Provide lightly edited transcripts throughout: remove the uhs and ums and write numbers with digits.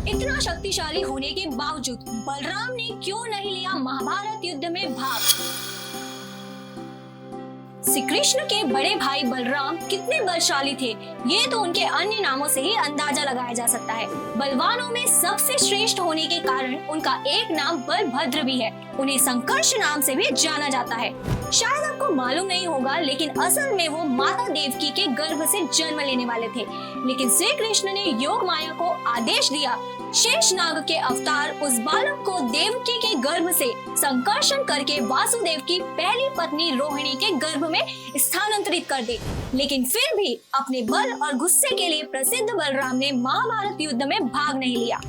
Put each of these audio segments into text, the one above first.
इतना शक्तिशाली होने के बावजूद बलराम ने क्यों नहीं लिया महाभारत युद्ध में भाग? श्री कृष्ण के बड़े भाई बलराम कितने बलशाली थे, ये तो उनके अन्य नामों से ही अंदाजा लगाया जा सकता है। बलवानों में सबसे श्रेष्ठ होने के कारण उनका एक नाम बलभद्र भी है। उन्हें संकर्ष नाम से भी जाना जाता है। शायद आपको मालूम नहीं होगा, लेकिन असल में वो माता देवकी के गर्भ से जन्म लेने वाले थे। लेकिन श्री कृष्ण ने योग माया को आदेश दिया, शेषनाग के अवतार उस बालक को देवकी के गर्भ से संकर्षण करके वासुदेव की पहली पत्नी रोहिणी के गर्भ में स्थानांतरित कर दे। लेकिन फिर भी अपने बल और गुस्से के लिए प्रसिद्ध बलराम ने महाभारत युद्ध में भाग नहीं लिया,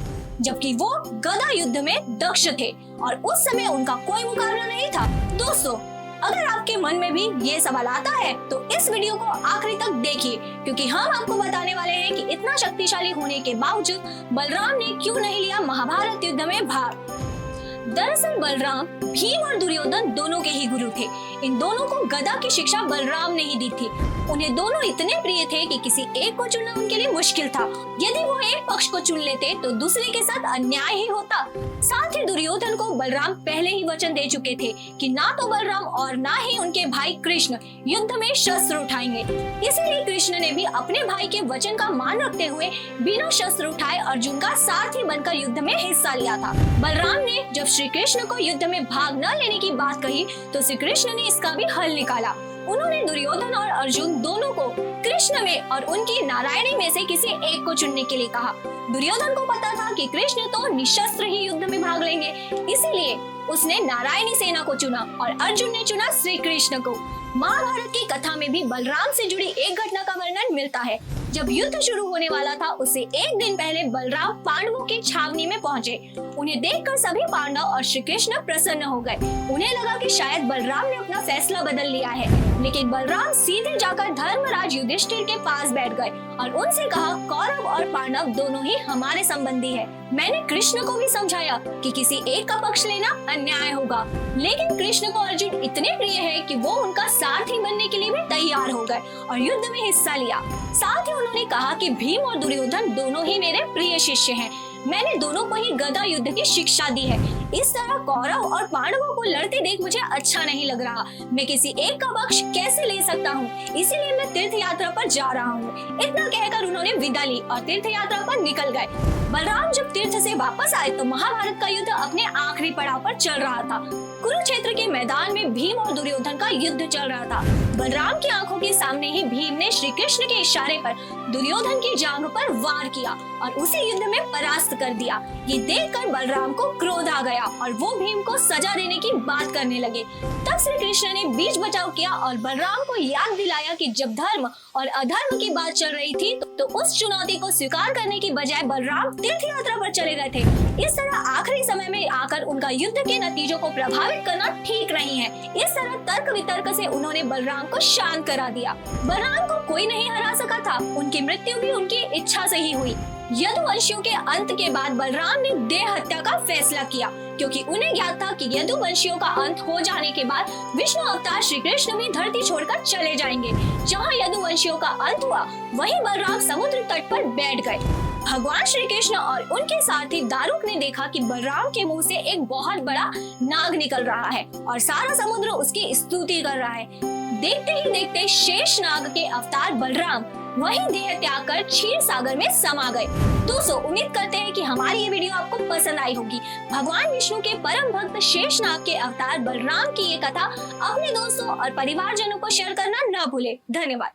जबकि वो गदा युद्ध में दक्ष थे और उस समय उनका कोई मुकाबला नहीं था। दोस्तों, अगर आपके मन में भी ये सवाल आता है तो इस वीडियो को आखिरी तक देखिए, क्योंकि हम आपको बताने वाले हैं कि इतना शक्तिशाली होने के बावजूद बलराम ने क्यों नहीं लिया महाभारत युद्ध में भाग। दरअसल बलराम भीम और दुर्योधन दोनों के ही गुरु थे। इन दोनों को गदा की शिक्षा बलराम ने ही दी थी। उन्हें दोनों इतने प्रिय थे कि किसी एक को चुनना उनके लिए मुश्किल था। यदि वो एक पक्ष को चुन लेते तो दूसरे के साथ अन्याय ही होता। साथ ही दुर्योधन को बलराम पहले ही वचन दे चुके थे कि ना तो बलराम और ना ही उनके भाई कृष्ण युद्ध में शस्त्र उठाएंगे। इसीलिए कृष्ण ने भी अपने भाई के वचन का मान रखते हुए बिना शस्त्र उठाए अर्जुन का सारथी बनकर युद्ध में हिस्सा लिया था। बलराम ने जब श्री कृष्ण को युद्ध में भाग न लेने की बात कही तो श्री कृष्ण ने इसका भी हल निकाला। उन्होंने दुर्योधन और अर्जुन दोनों को कृष्ण में और उनकी नारायणी में से किसी एक को चुनने के लिए कहा। दुर्योधन को पता था कि कृष्ण तो निशस्त्र ही युद्ध में भाग लेंगे, इसीलिए उसने नारायणी सेना को चुना और अर्जुन ने चुना श्री कृष्ण को। महाभारत की कथा में भी बलराम से जुड़ी एक घटना का वर्णन मिलता है। जब युद्ध शुरू होने वाला था उससे एक दिन पहले बलराम पांडवों की छावनी में पहुंचे। उन्हें देखकर सभी पांडव और श्री कृष्ण प्रसन्न हो गए। उन्हें लगा कि शायद बलराम ने अपना फैसला बदल लिया है, लेकिन बलराम सीधे जाकर धर्मराज युधिष्ठिर के पास बैठ गए और उनसे कहा, कौरव और पांडव दोनों ही हमारे संबंधी है। मैंने कृष्ण को भी समझाया कि किसी एक का पक्ष लेना अन्याय होगा, लेकिन कृष्ण को अर्जुन इतने प्रिय है कि वो उनका सारथी बनने के लिए भी तैयार हो गए और युद्ध में हिस्सा लिया। साथ ही उन्होंने कहा कि भीम और दुर्योधन दोनों ही मेरे प्रिय शिष्य हैं। मैंने दोनों को ही गदा युद्ध की शिक्षा दी है। इस तरह कौरव और पांडवों को लड़ते देख मुझे अच्छा नहीं लग रहा। मैं किसी एक का पक्ष कैसे ले सकता हूँ, इसीलिए मैं तीर्थ यात्रा पर जा रहा हूँ। इतना कहकर उन्होंने विदा ली और तीर्थ यात्रा पर निकल गए। बलराम जब तीर्थ से वापस आए तो महाभारत का युद्ध अपने आखिरी पड़ाव पर चल रहा था। कुरुक्षेत्र के मैदान में भीम और दुर्योधन का युद्ध चल रहा था। बलराम की आंखों के सामने ही भीम ने श्री कृष्ण के इशारे पर दुर्योधन की जांघ पर वार किया और उसे युद्ध में परास्त कर दिया। ये देखकर बलराम को क्रोध आ गया और वो भीम को सजा देने की बात करने लगे। तब श्री कृष्ण ने बीच बचाव किया और बलराम को याद दिलाया कि जब धर्म और अधर्म की बात चल रही थी तो उस चुनौती को स्वीकार करने की बजाय बलराम तीर्थ यात्रा पर चले गए थे। इस तरह आखिरी समय में आकर उनका युद्ध के नतीजों को प्रभावित करना ठीक नहीं है। इस तरह तर्क वितर्क से उन्होंने बलराम को शांत करा दिया। बलराम को कोई नहीं हरा सका था। उनकी मृत्यु भी उनकी इच्छा से ही हुई। यदुवंशियों के अंत के बाद बलराम ने देह हत्या का फैसला किया, क्योंकि उन्हें ज्ञात था कि यदुवंशियों का अंत हो जाने के बाद विष्णु अवतार श्री कृष्ण भी धरती छोड़कर चले जाएंगे। जहां यदुवंशियों का अंत हुआ वहीं बलराम समुद्र तट पर बैठ गए। भगवान श्री कृष्ण और उनके साथी दारुक ने देखा कि बलराम के मुंह से एक बहुत बड़ा नाग निकल रहा है और सारा समुद्र उसकी स्तुति कर रहा है। देखते ही देखते शेष नाग के अवतार बलराम वही देह त्याग कर क्षीर सागर में समा गए। दोस्तों, उम्मीद करते हैं कि हमारी ये वीडियो आपको पसंद आई होगी। भगवान विष्णु के परम भक्त शेषनाग के अवतार बलराम की ये कथा अपने दोस्तों और परिवारजनों को शेयर करना न भूले। धन्यवाद।